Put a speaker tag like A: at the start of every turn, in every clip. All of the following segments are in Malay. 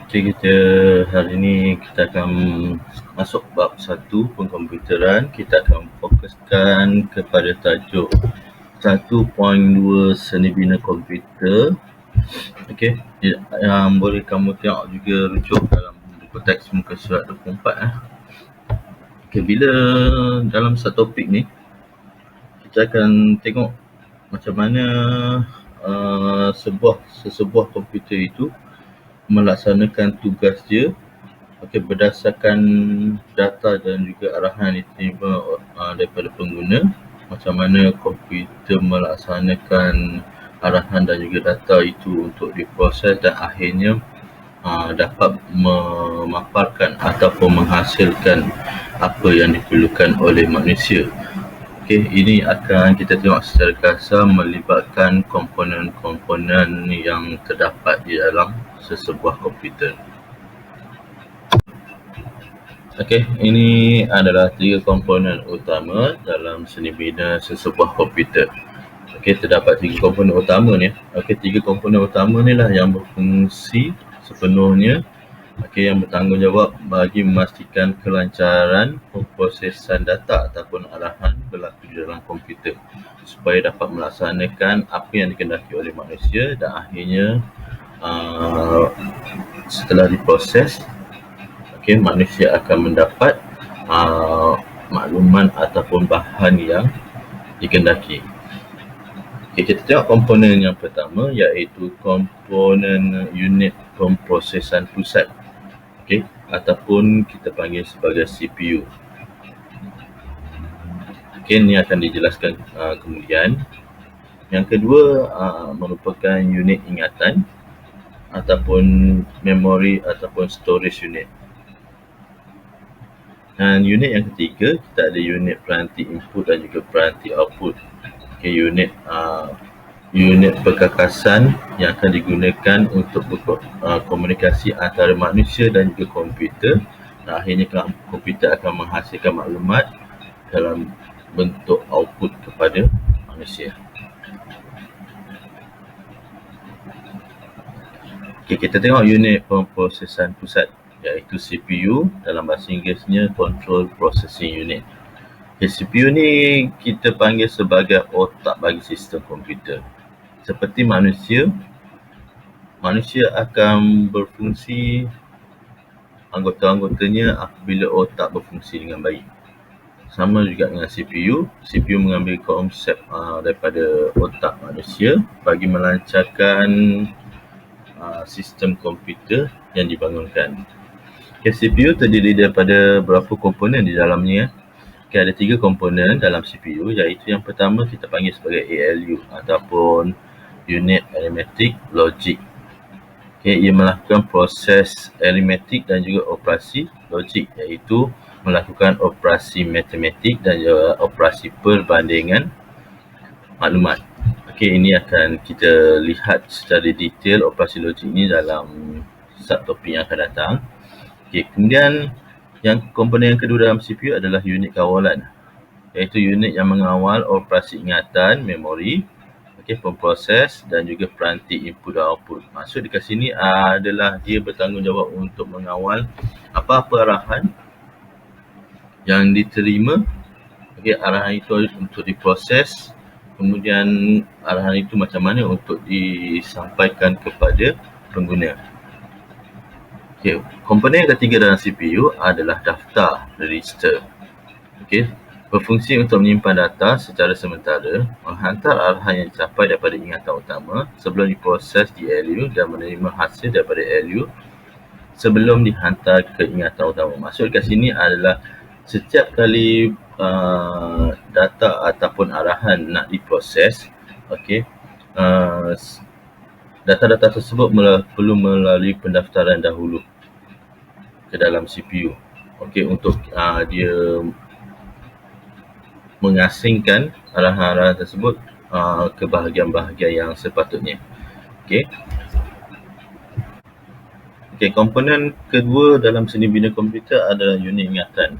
A: Okey, hari ini kita akan masuk bab 1 pengkomputeran. Kita akan fokuskan kepada tajuk 1.2 seni bina komputer. Okey, yang boleh kamu tengok juga rujuk dalam buku teks muka surat 24. Okey, bila dalam satu topik ni kita akan tengok macam mana sesebuah komputer itu melaksanakan tugas dia berdasarkan data dan juga arahan yang diterima daripada pengguna, macam mana komputer melaksanakan arahan dan juga data itu untuk diproses dan akhirnya dapat memaparkan ataupun menghasilkan apa yang diperlukan oleh manusia. Okey, ini akan kita tengok secara kasar melibatkan komponen-komponen yang terdapat di dalam sesebuah komputer. Okey, ini adalah 3 komponen utama dalam seni bina sesebuah komputer. Okey, terdapat 3 komponen utama ni. Okey, 3 komponen utama ni lah yang berfungsi sepenuhnya, yang bertanggungjawab bagi memastikan kelancaran pemprosesan data ataupun arahan berlaku di dalam komputer supaya dapat melaksanakan apa yang dikehendaki oleh manusia dan akhirnya setelah diproses, manusia akan mendapat maklumat ataupun bahan yang dikehendaki. Kita tengok komponen yang pertama, iaitu komponen unit pemprosesan pusat, ataupun kita panggil sebagai CPU. Ini akan dijelaskan kemudian. Yang kedua merupakan unit ingatan ataupun memori ataupun storage unit. Dan unit yang ketiga, kita ada unit peranti input dan juga peranti output. Unit perkakasan yang akan digunakan untuk komunikasi antara manusia dan juga komputer. Dan akhirnya komputer akan menghasilkan maklumat dalam bentuk output kepada manusia. Kita tengok unit pemprosesan pusat, iaitu CPU, dalam bahasa Inggerisnya Control Processing Unit. CPU ni kita panggil sebagai otak bagi sistem komputer. Seperti manusia akan berfungsi anggota-anggotanya apabila otak berfungsi dengan baik. Sama juga dengan CPU mengambil konsep daripada otak manusia bagi melancarkan sistem komputer yang dibangunkan. CPU terdiri daripada berapa komponen di dalamnya. Ada 3 komponen dalam CPU, iaitu yang pertama kita panggil sebagai ALU ataupun Unit Arithmetic Logic. Ia melakukan proses aritmetik dan juga operasi logik, iaitu melakukan operasi matematik dan juga operasi perbandingan maklumat. Ini akan kita lihat secara detail operasi logik ini dalam subtopik yang akan datang. Kemudian yang komponen yang kedua dalam CPU adalah unit kawalan, iaitu unit yang mengawal operasi ingatan, memori, pemproses dan juga peranti input dan output. Maksud dekat sini adalah dia bertanggungjawab untuk mengawal apa-apa arahan yang diterima, arahan itu untuk diproses, kemudian arahan itu macam mana untuk disampaikan kepada pengguna. Komponen yang ketiga dalam CPU adalah daftar, register. Berfungsi untuk menyimpan data secara sementara, menghantar arahan yang dicapai daripada ingatan utama sebelum diproses di ALU dan menerima hasil daripada ALU sebelum dihantar ke ingatan utama. Maksud kat sini adalah setiap kali data ataupun arahan nak diproses, data-data tersebut perlu melalui pendaftaran dahulu ke dalam CPU, untuk dia mengasingkan arahan-arahan tersebut ke bahagian-bahagian yang sepatutnya. Komponen kedua dalam seni bina komputer adalah unit ingatan,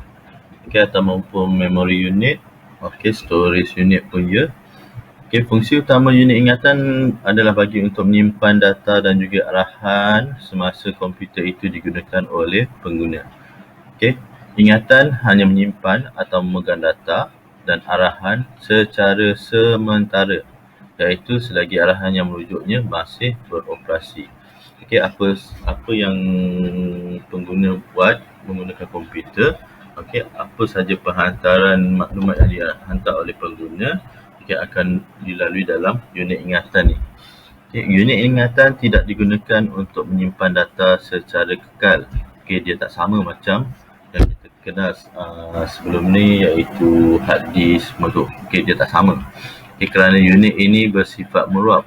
A: ataupun memory unit, storage unit pun ya. Okey, fungsi utama unit ingatan adalah bagi untuk menyimpan data dan juga arahan semasa komputer itu digunakan oleh pengguna. Okey, ingatan hanya menyimpan atau memegang data dan arahan secara sementara, iaitu selagi arahan yang merujuknya masih beroperasi. Okey, apa yang pengguna buat menggunakan komputer, okey, apa sahaja penghantaran maklumat yang dihantar oleh pengguna, okey, akan dilalui dalam unit ingatan ni. Okey, unit ingatan tidak digunakan untuk menyimpan data secara kekal. Okey, dia tak sama macam yang kita kenal sebelum ni, iaitu hard disk, modul. Okey, dia tak sama. Okey, kerana unit ini bersifat meluap.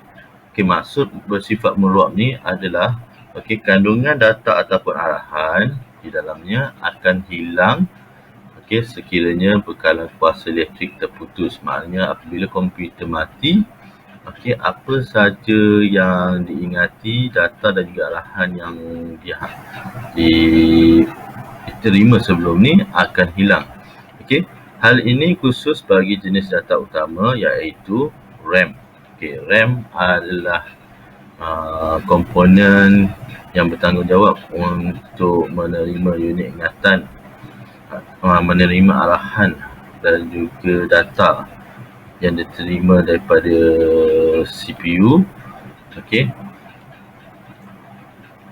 A: Okey, maksud bersifat meluap ni adalah okey, kandungan data ataupun arahan di dalamnya akan hilang okey, sekiranya bekalan kuasa elektrik terputus. Maknanya apabila komputer mati, okey, apa sahaja yang diingati, data dan juga arahan yang diterima sebelum ni akan hilang. Okey, hal ini khusus bagi jenis data utama, iaitu RAM. Okey, RAM adalah komponen yang bertanggungjawab untuk menerima unit ingatan, menerima arahan dan juga data yang diterima daripada CPU. Okey.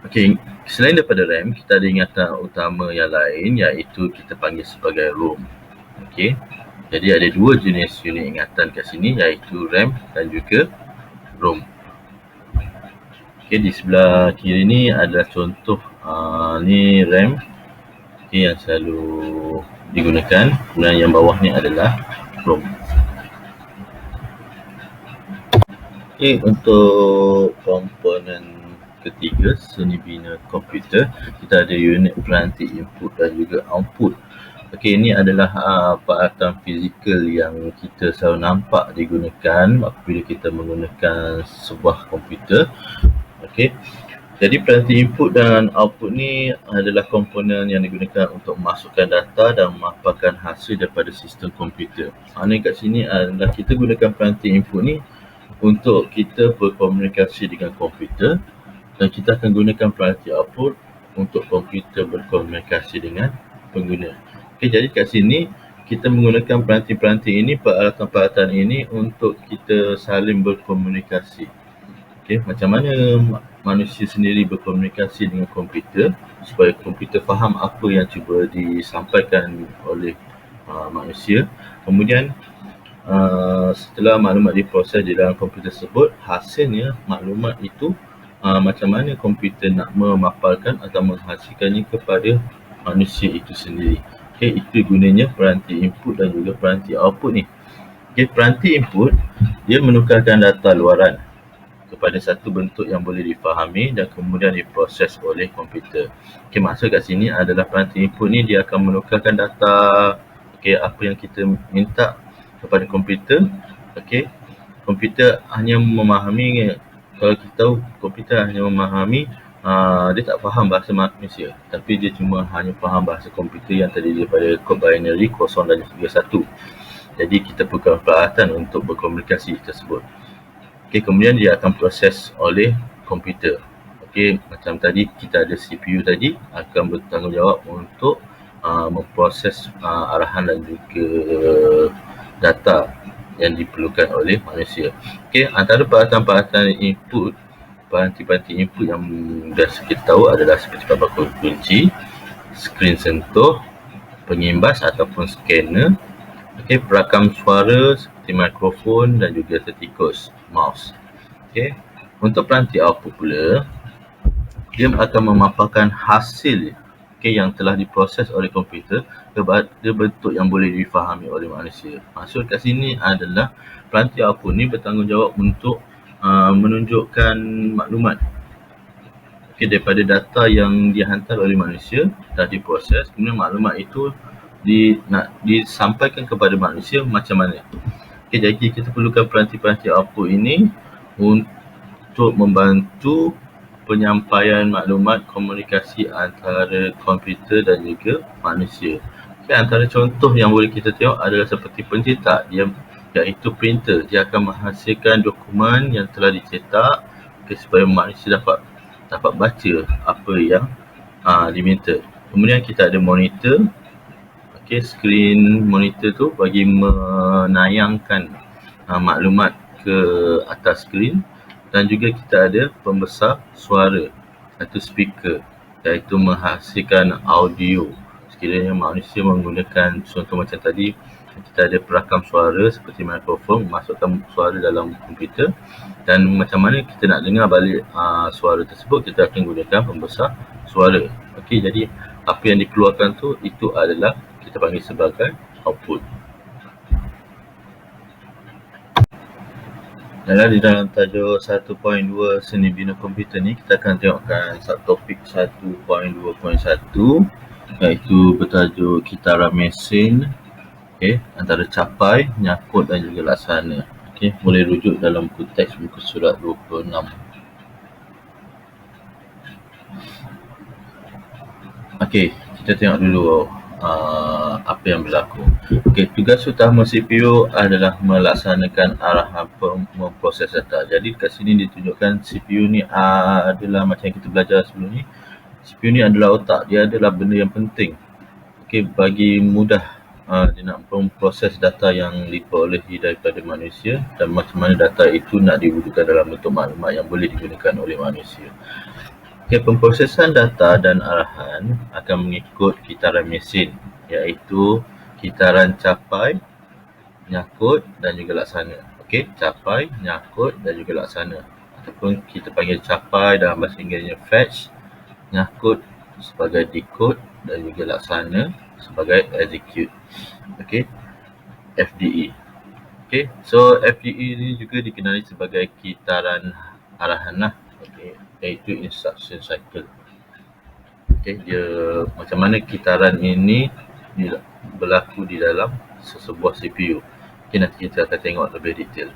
A: Okey, selain daripada RAM, kita ada ingatan utama yang lain, iaitu kita panggil sebagai ROM. Okey. Jadi ada dua jenis unit ingatan kat sini, iaitu RAM dan juga ROM. Okey, di sebelah kiri ni adalah contoh ni RAM, okey, yang selalu digunakan. Kemudian yang bawah ni adalah ROM. Okey, untuk komponen ketiga seni bina komputer, kita ada unit peranti input dan juga output. Okey, ini adalah peralatan fizikal yang kita selalu nampak digunakan apabila kita menggunakan sebuah komputer. Okey, jadi peranti input dan output ni adalah komponen yang digunakan untuk memasukkan data dan memaparkan hasil daripada sistem komputer. Maknanya kat sini adalah kita gunakan peranti input ni untuk kita berkomunikasi dengan komputer, dan kita akan gunakan peranti output untuk komputer berkomunikasi dengan pengguna. Okey, jadi kat sini kita menggunakan peranti-peranti ini, peralatan-peralatan ini untuk kita saling berkomunikasi. Okey, macam mana manusia sendiri berkomunikasi dengan komputer supaya komputer faham apa yang cuba disampaikan oleh manusia. Kemudian setelah maklumat diproses di dalam komputer tersebut, hasilnya maklumat itu macam mana komputer nak memaparkan atau menghasilkannya kepada manusia itu sendiri. Okey, itu gunanya peranti input dan juga peranti output ni. Okey, peranti input dia menukarkan data luaran kepada satu bentuk yang boleh difahami dan kemudian diproses oleh komputer. Okey, maksud kat sini adalah peranti input ni dia akan menukarkan data, okey, apa yang kita minta kepada komputer. Okey, komputer hanya memahami, kalau kita tahu komputer hanya memahami, dia tak faham bahasa manusia, tapi dia cuma hanya faham bahasa komputer yang terdiri daripada kod binary 0 dan juga 1. Jadi kita perlukan peralatan untuk berkomunikasi tersebut. Okey, kemudian dia akan proses oleh komputer. Okey, macam tadi kita ada CPU tadi akan bertanggungjawab untuk memproses arahan dan juga data yang diperlukan oleh manusia. Okey, antara peralatan-peralatan input, peranti-peranti input yang biasa kita tahu adalah seperti papan kunci, skrin sentuh, pengimbas ataupun scanner, okey, perakam suara seperti mikrofon dan juga tertikus, mouse. Okey, untuk peranti output pula, dia akan memaparkan hasil, okey, yang telah diproses oleh komputer kepada bentuk yang boleh difahami oleh manusia. Maksud kat sini adalah peranti output ni bertanggungjawab untuk menunjukkan maklumat, okey, daripada data yang dihantar oleh manusia, dah diproses, kemudian maklumat itu nak disampaikan kepada manusia macam mana. Okey, jadi kita perlukan peranti-peranti output ini untuk membantu penyampaian maklumat komunikasi antara komputer dan juga manusia. Okay, antara contoh yang boleh kita tengok adalah seperti pencetak, dia iaitu printer. Dia akan menghasilkan dokumen yang telah dicetak supaya manusia dapat baca apa yang diminta. Kemudian kita ada monitor. Skrin monitor tu bagi menayangkan maklumat ke atas skrin, dan juga kita ada pembesar suara atau speaker, iaitu menghasilkan audio. Sekiranya manusia menggunakan contoh macam tadi, kita ada perakam suara seperti mikrofon, masukkan suara dalam komputer, dan macam mana kita nak dengar balik suara tersebut, kita akan gunakan pembesar suara. Jadi apa yang dikeluarkan tu, itu adalah kita panggil sebagai output. Di dalam tajuk 1.2 seni bina komputer ni, kita akan tengokkan subtopik 1.2.1, iaitu bertajuk kitaran mesin, antara capai, nyakut dan juga laksana. Boleh rujuk dalam buku teks muka surat 26. Kita tengok dulu apa yang berlaku. Tugas utama CPU adalah melaksanakan arahan memproses data. Jadi kat sini ditunjukkan CPU ni adalah macam yang kita belajar sebelum ni. CPU ni adalah otak, dia adalah benda yang penting. Bagi mudah dia nak memproses data yang diperolehi daripada manusia, dan macam mana data itu nak diwujudkan dalam bentuk maklumat yang boleh digunakan oleh manusia. Pemprosesan data dan arahan akan mengikut kitaran mesin, iaitu kitaran capai, nyakut dan juga laksana. Capai, nyakut dan juga laksana, ataupun kita panggil capai dalam bahasa Inggerisnya fetch, nyakut sebagai decode dan juga laksana sebagai execute. FDE. So FDE ini juga dikenali sebagai kitaran arahan iaitu instruction cycle. Dia macam mana kitaran ini berlaku di dalam sebuah CPU. Nanti kita akan tengok lebih detail.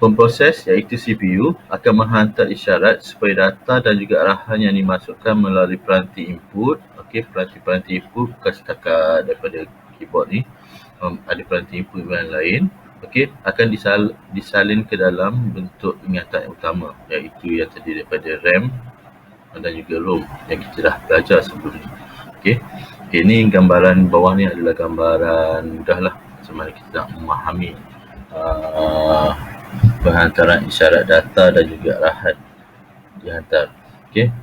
A: Pemproses iaitu CPU akan menghantar isyarat supaya data dan juga arahan yang dimasukkan melalui peranti input. Peranti input bukan setakat daripada keyboard ni, ada peranti input yang lain. Akan disalin ke dalam bentuk ingatan utama, iaitu yang terdiri daripada RAM dan juga ROM yang kita dah belajar sebelum ni. Ini gambaran bawah ni adalah gambaran mudah lah macam mana kita nak memahami penghantaran isyarat data dan juga arahan dihantar.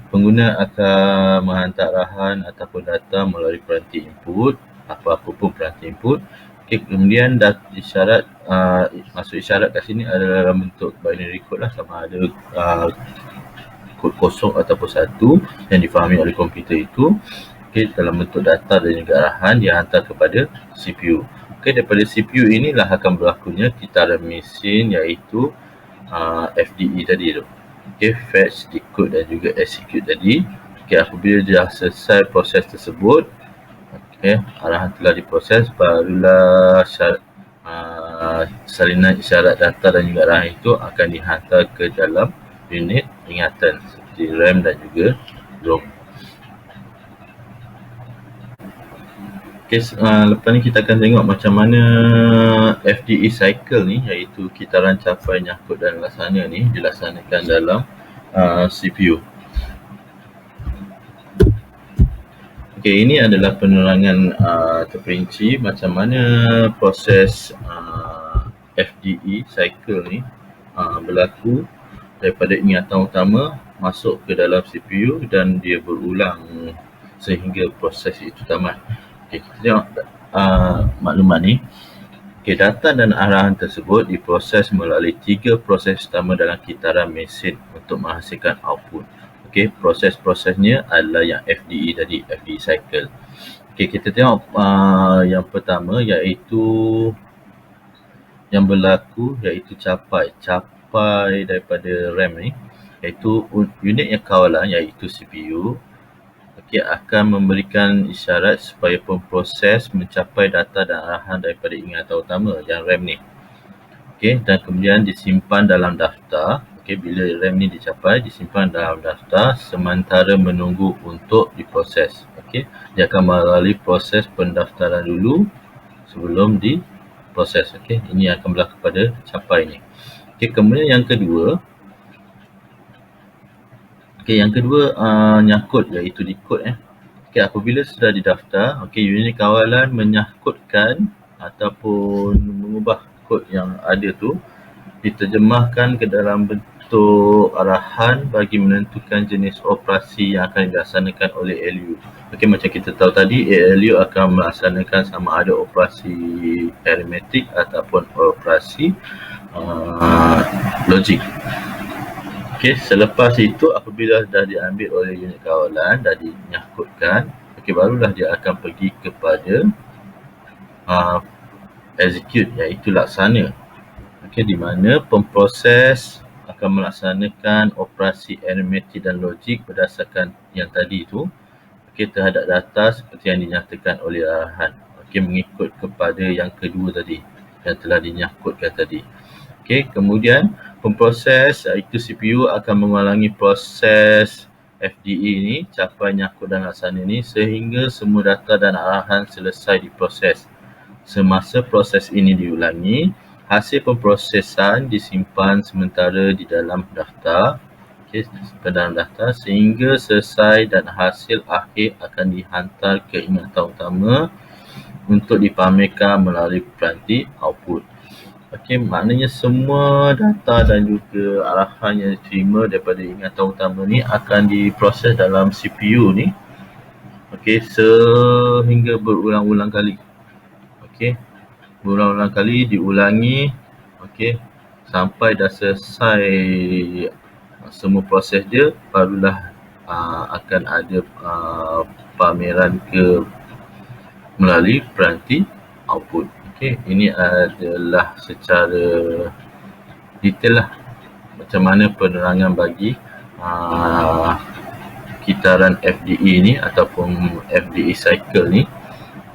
A: Pengguna akan menghantar arahan ataupun data melalui peranti input, apa-apa pun peranti input. Kemudian isyarat, masuk isyarat kat sini adalah dalam bentuk binary code lah, sama ada kod kosong ataupun satu yang difahami oleh komputer itu. Dalam bentuk data dan juga arahan dihantar kepada CPU. Daripada CPU inilah akan berlakunya kitaran mesin, iaitu FDE tadi tu. Fetch, decode dan juga execute tadi. Apabila dah selesai proses tersebut, arahan telah diproses, barulah salinan isyarat data dan juga arahan itu akan dihantar ke dalam unit ingatan seperti RAM dan juga ROM. Lepas ni kita akan tengok macam mana FDE cycle ni, iaitu kitaran capai, nyakut dan laksana ni dilaksanakan dalam CPU. Ini adalah penerangan terperinci macam mana proses FDE cycle ni berlaku daripada ingatan utama masuk ke dalam CPU dan dia berulang sehingga proses itu tamat. Kita tengok maklumat ni. Data dan arahan tersebut diproses melalui 3 proses utama dalam kitaran mesin untuk menghasilkan output. Proses-prosesnya adalah yang FDE tadi, FDE cycle. Kita tengok yang pertama, iaitu yang berlaku iaitu capai daripada RAM ni, iaitu unit yang kawalan iaitu CPU akan memberikan isyarat supaya pemproses mencapai data dan arahan daripada ingatan utama yang RAM ni. Dan kemudian disimpan dalam daftar. Bila RAM ni dicapai, disimpan dalam daftar sementara menunggu untuk diproses. Dia akan melalui proses pendaftaran dulu sebelum proses. Okey, ini akan berlaku pada capai ni. Okey, kemudian yang kedua, nyangkut, iaitu decode. Okey, apabila sudah didaftar, okey, unit kawalan menyangkutkan ataupun mengubah kod yang ada tu diterjemahkan ke dalam bentuk arahan bagi menentukan jenis operasi yang akan dilaksanakan oleh ALU. Okey, macam kita tahu tadi, ALU akan melaksanakan sama ada operasi arithmetic ataupun operasi logik. Okey, selepas itu apabila dah diambil oleh unit kawalan, dah dinyangkutkan, okey, barulah dia akan pergi kepada execute, iaitu laksana. Okey, di mana pemproses akan melaksanakan operasi arithmetic dan logik berdasarkan yang tadi tu, okey, terhadap data seperti yang dinyatakan oleh arahan. Okey, mengikut kepada yang kedua tadi yang telah dinyangkutkan tadi. Okey, kemudian pemproses iaitu CPU akan mengulangi proses FDE ni, capai, nyangkut dan laksana ni, sehingga semua data dan arahan selesai diproses. Semasa proses ini diulangi, hasil pemprosesan disimpan sementara di dalam daftar, dalam daftar sehingga selesai, dan hasil akhir akan dihantar ke ingatan utama untuk dipamerkan melalui peranti output. Okey, maknanya semua data dan juga arahan yang diterima daripada ingatan utama ni akan diproses dalam CPU ni, okey, sehingga berulang-ulang kali. Okey, berulang-ulang kali diulangi, okey, sampai dah selesai semua proses dia, barulah akan ada pameran ke melalui peranti output. Okey, ini adalah secara detail lah macam mana penerangan bagi kitaran FDE ni ataupun FDE cycle ni.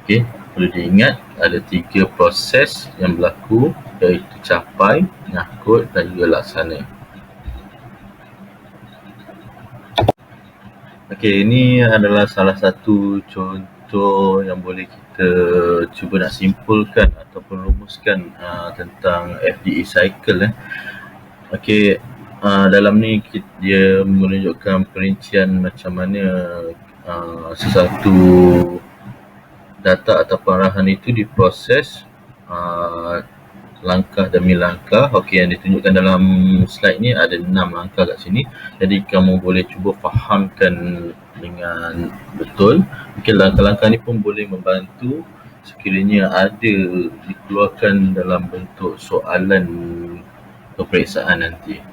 A: Okey, perlu diingat ada 3 proses yang berlaku, iaitu capai, nyangkut dan juga laksana. Okey, ini adalah salah satu contoh yang boleh kita cuba nak simpulkan ataupun rumuskan tentang FDE cycle. Okey, dalam ni dia menunjukkan perincian macam mana sesuatu data ataupun arahan itu diproses langkah demi langkah. Okey, yang ditunjukkan dalam slide ni ada 6 langkah kat sini. Jadi kamu boleh cuba fahamkan dengan betul. Okey, langkah-langkah ni pun boleh membantu sekiranya ada dikeluarkan dalam bentuk soalan peperiksaan nanti.